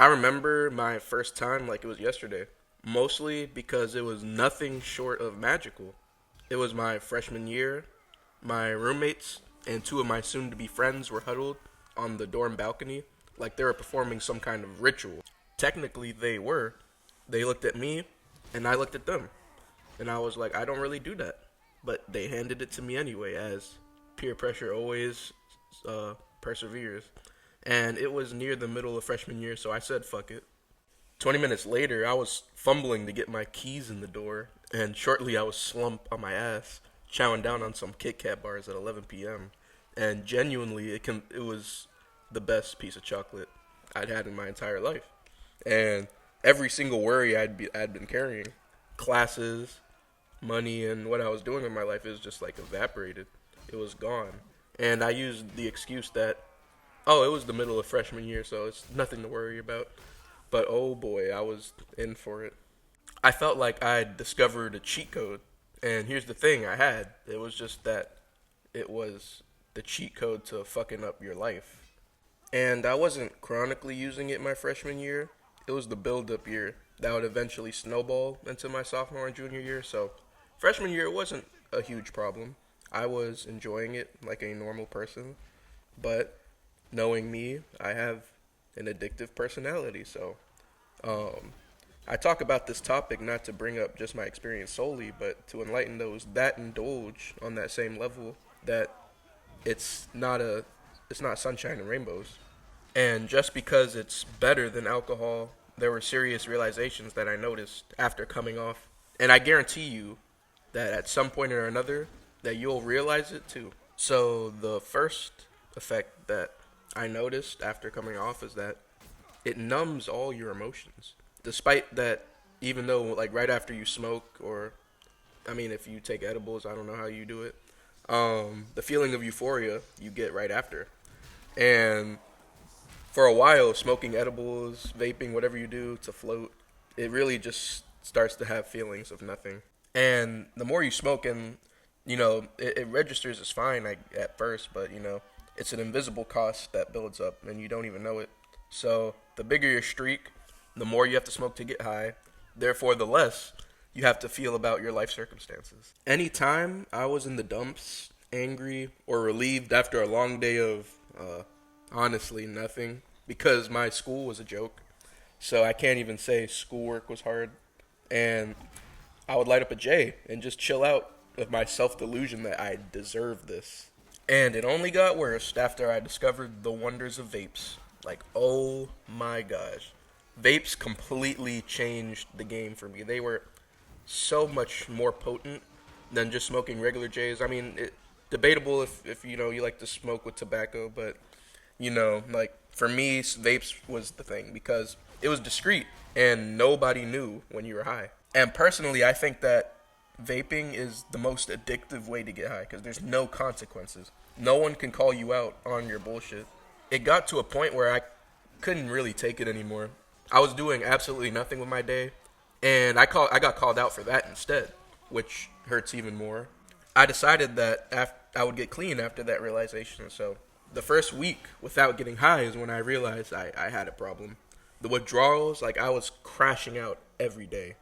I remember my first time like it was yesterday, mostly because it was nothing short of magical. It was my freshman year. My roommates and two of my soon to be friends were huddled on the dorm balcony like they were performing some kind of ritual. Technically, they were. They looked at me, and I looked at them. And I was like, I don't really do that. But they handed it to me anyway, as peer pressure always perseveres. And it was near the middle of freshman year, so I said, fuck it. 20 minutes later, I was fumbling to get my keys in the door, and shortly I was slumped on my ass, chowing down on some Kit Kat bars at 11 p.m. And genuinely, it was the best piece of chocolate I'd had in my entire life. And every single worry I'd been carrying, classes, money, and what I was doing in my life is just like evaporated. It was gone. And I used the excuse that, oh, it was the middle of freshman year, so it's nothing to worry about. But oh boy, I was in for it. I felt like I'd discovered a cheat code. And here's the thing I had. It was just that it was the cheat code to fucking up your life. And I wasn't chronically using it my freshman year. It was the build up year that would eventually snowball into my sophomore and junior year. So freshman year it wasn't a huge problem. I was enjoying it like a normal person. But knowing me, I have an addictive personality. So um, I talk about this topic not to bring up just my experience solely, but to enlighten those that indulge on that same level that it's not a it's not sunshine and rainbows. And just because it's better than alcohol, there were serious realizations that I noticed after coming off. And I guarantee you that at some point or another that you'll realize it too. So the first effect that I noticed after coming off is that it numbs all your emotions. Despite that, even though like right after you smoke, or I mean if you take edibles, I don't know how you do it. The feeling of euphoria you get right after. And for a while, smoking edibles, vaping, whatever you do to float, it really just starts to have feelings of nothing. And the more you smoke, and it registers as fine at first, but it's an invisible cost that builds up, and you don't even know it. So the bigger your streak, the more you have to smoke to get high. Therefore, the less you have to feel about your life circumstances. Anytime I was in the dumps, angry or relieved after a long day of honestly nothing, because my school was a joke. So I can't even say schoolwork was hard. And I would light up a J and just chill out with my self delusion that I deserve this. And it only got worse after I discovered the wonders of vapes. Like, oh my gosh. Vapes completely changed the game for me. They were so much more potent than just smoking regular J's. I mean, debatable if you like to smoke with tobacco, but like for me, vapes was the thing because it was discreet and nobody knew when you were high. And personally, I think that vaping is the most addictive way to get high because there's no consequences. No one can call you out on your bullshit. It got to a point where I couldn't really take it anymore. I was doing absolutely nothing with my day, and I got called out for that instead, which hurts even more. I decided that I would get clean after that realization. So the first week without getting high is when I realized I had a problem. The withdrawals, like I was crashing out every day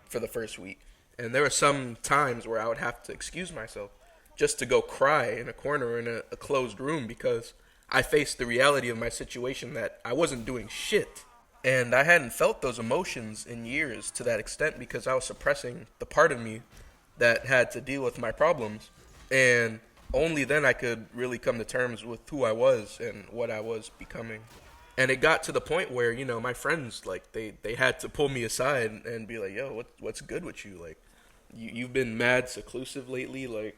for the first week. And there were some times where I would have to excuse myself just to go cry in a corner in a closed room because I faced the reality of my situation that I wasn't doing shit. And I hadn't felt those emotions in years to that extent because I was suppressing the part of me that had to deal with my problems. And only then I could really come to terms with who I was and what I was becoming. And it got to the point where, my friends, like, they had to pull me aside and be like, yo, what's good with you? Like, you've been mad seclusive lately, like,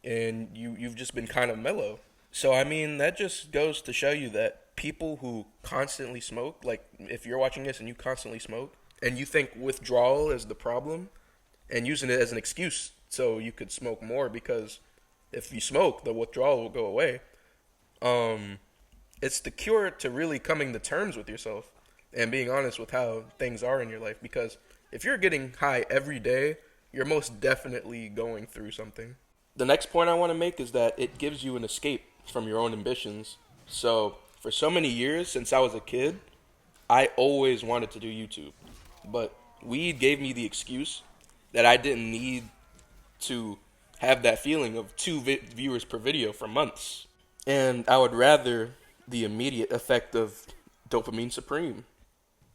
and you've just been kind of mellow. So, I mean, that just goes to show you that people who constantly smoke, like, if you're watching this and you constantly smoke, and you think withdrawal is the problem, and using it as an excuse so you could smoke more because if you smoke, the withdrawal will go away. It's the cure to really coming to terms with yourself and being honest with how things are in your life. Because if you're getting high every day, you're most definitely going through something. The next point I want to make is that it gives you an escape from your own ambitions. So For so many years since I was a kid, I always wanted to do YouTube. But weed gave me the excuse that I didn't need to have that feeling of viewers per video for months. And I would rather the immediate effect of dopamine supreme.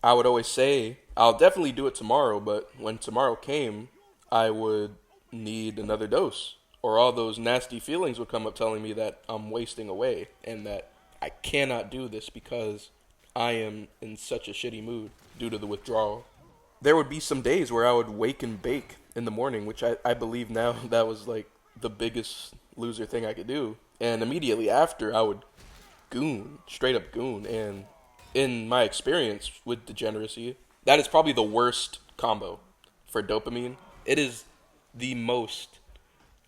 I would always say, I'll definitely do it tomorrow, but when tomorrow came, I would need another dose. Or all those nasty feelings would come up telling me that I'm wasting away and that I cannot do this because I am in such a shitty mood due to the withdrawal. There would be some days where I would wake and bake in the morning, which I believe now that was like the biggest loser thing I could do. And immediately after, I would goon, straight up goon. And in my experience with degeneracy, that is probably the worst combo for dopamine. It is the most,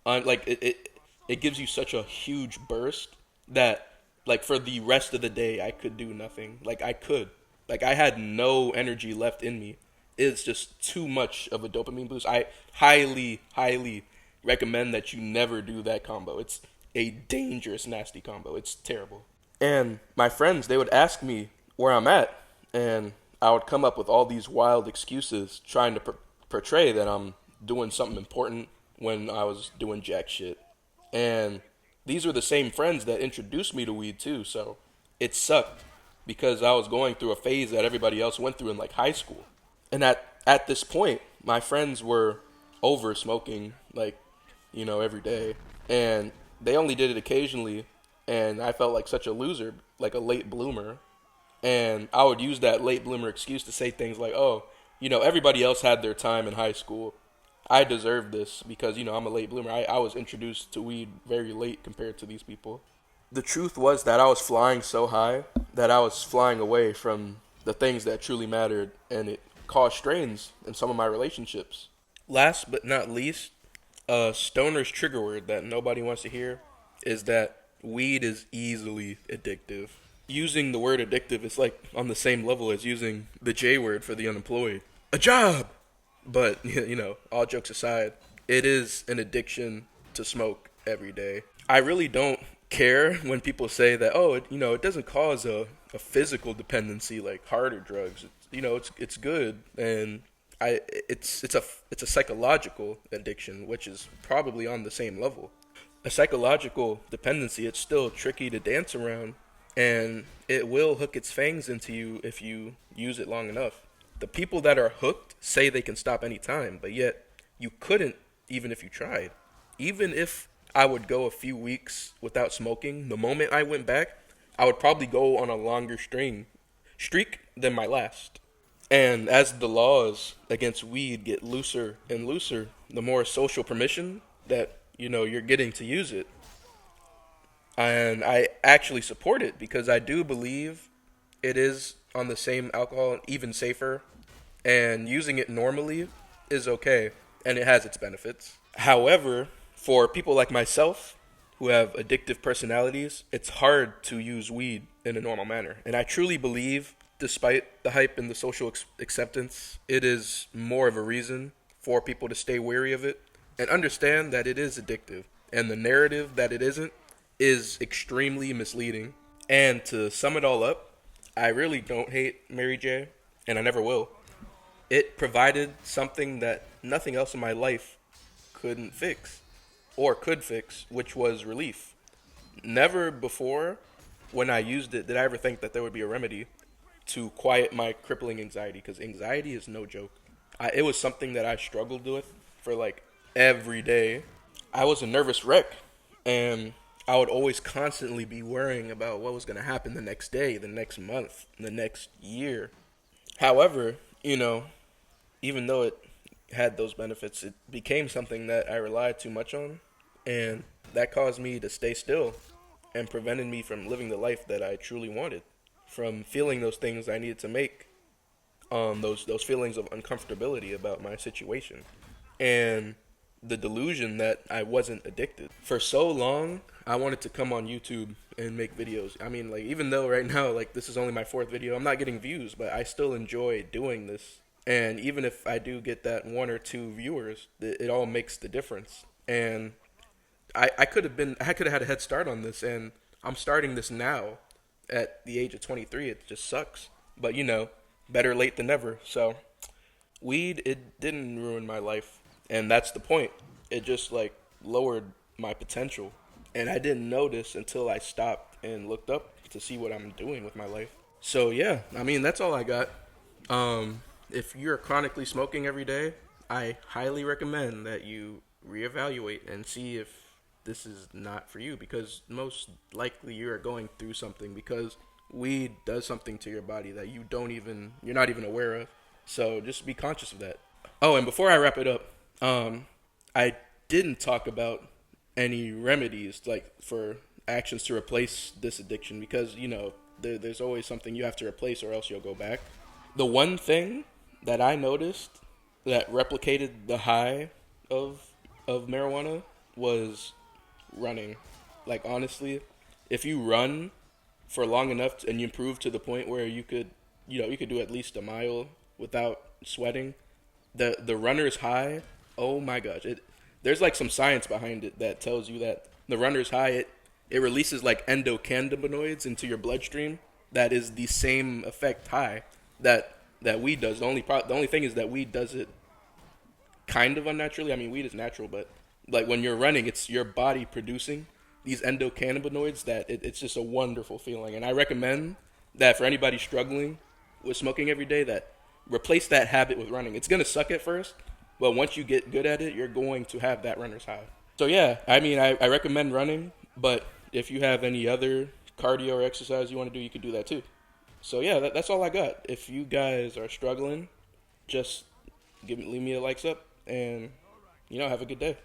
it gives you such a huge burst that like for the rest of the day I could do nothing. Like I had no energy left in me. It's just too much of a dopamine boost. I highly recommend that you never do that combo. It's a dangerous, nasty combo. It's terrible. And my friends, they would ask me where I'm at, and I would come up with all these wild excuses trying to portray that I'm doing something important when I was doing jack shit. And these were the same friends that introduced me to weed too, so it sucked because I was going through a phase that everybody else went through in like high school. And at this point, my friends were over smoking like, every day. And they only did it occasionally, and I felt like such a loser, like a late bloomer. And I would use that late bloomer excuse to say things like, oh, everybody else had their time in high school. I deserve this because, I'm a late bloomer. I was introduced to weed very late compared to these people. The truth was that I was flying so high that I was flying away from the things that truly mattered, and it caused strains in some of my relationships. Last but not least, a stoner's trigger word that nobody wants to hear is that weed is easily addictive. Using the word addictive is like on the same level as using the J word for the unemployed. A job! But, all jokes aside, it is an addiction to smoke every day. I really don't care when people say that, oh, it doesn't cause a physical dependency like harder drugs. It's good, and it's a psychological addiction, which is probably on the same level. A psychological dependency, it's still tricky to dance around, and it will hook its fangs into you if you use it long enough. The people that are hooked say they can stop anytime, but yet you couldn't even if you tried. Even if I would go a few weeks without smoking, the moment I went back, I would probably go on a longer streak than my last. And as the laws against weed get looser and looser, the more social permission that you're getting to use it. And I actually support it because I do believe it is on the same alcohol, even safer, and using it normally is okay, and it has its benefits. However, for people like myself who have addictive personalities, it's hard to use weed in a normal manner. And I truly believe, despite the hype and the social acceptance, it is more of a reason for people to stay wary of it and understand that it is addictive. And the narrative that it isn't is extremely misleading. And to sum it all up, I really don't hate Mary J, and I never will. It provided something that nothing else in my life couldn't fix, or could fix, which was relief. Never before, when I used it, did I ever think that there would be a remedy to quiet my crippling anxiety, because anxiety is no joke. It was something that I struggled with for like every day. I was a nervous wreck, and I would always constantly be worrying about what was going to happen the next day, the next month, the next year. However, even though it had those benefits, it became something that I relied too much on, and that caused me to stay still and prevented me from living the life that I truly wanted, from feeling those things I needed to make, those feelings of uncomfortability about my situation, and the delusion that I wasn't addicted. For so long, I wanted to come on YouTube and make videos. I mean, like, even though right now, like, this is only my 4th video, I'm not getting views, but I still enjoy doing this. And even if I do get that 1 or 2 viewers, it all makes the difference. And I could have had a head start on this, and I'm starting this now. at the age of 23, it just sucks. But better late than never. So weed, it didn't ruin my life, and that's the point. It just like lowered my potential, and I didn't notice until I stopped and looked up to see what I'm doing with my life. So yeah, I mean that's all I got. If you're chronically smoking every day, I highly recommend that you reevaluate and see if this is not for you, because most likely you are going through something, because weed does something to your body that you're not even aware of. So just be conscious of that. Oh, and before I wrap it up, I didn't talk about any remedies like for actions to replace this addiction, because there's always something you have to replace or else you'll go back. The one thing that I noticed that replicated the high of marijuana was running. Like honestly, if you run for long enough and you improve to the point where you could do at least a mile without sweating, the runner's high, oh my gosh, there's like some science behind it that tells you that the runner's high, it releases like endocannabinoids into your bloodstream that is the same effect high that weed does. The only thing is that weed does it kind of unnaturally. I mean, weed is natural, but like when you're running, it's your body producing these endocannabinoids that it's just a wonderful feeling. And I recommend that for anybody struggling with smoking every day, that replace that habit with running. It's gonna suck at first, but once you get good at it, you're going to have that runner's high. So yeah, I mean, I recommend running, but if you have any other cardio or exercise you want to do, you could do that too. So yeah, that's all I got. If you guys are struggling, just leave me a likes up, and have a good day.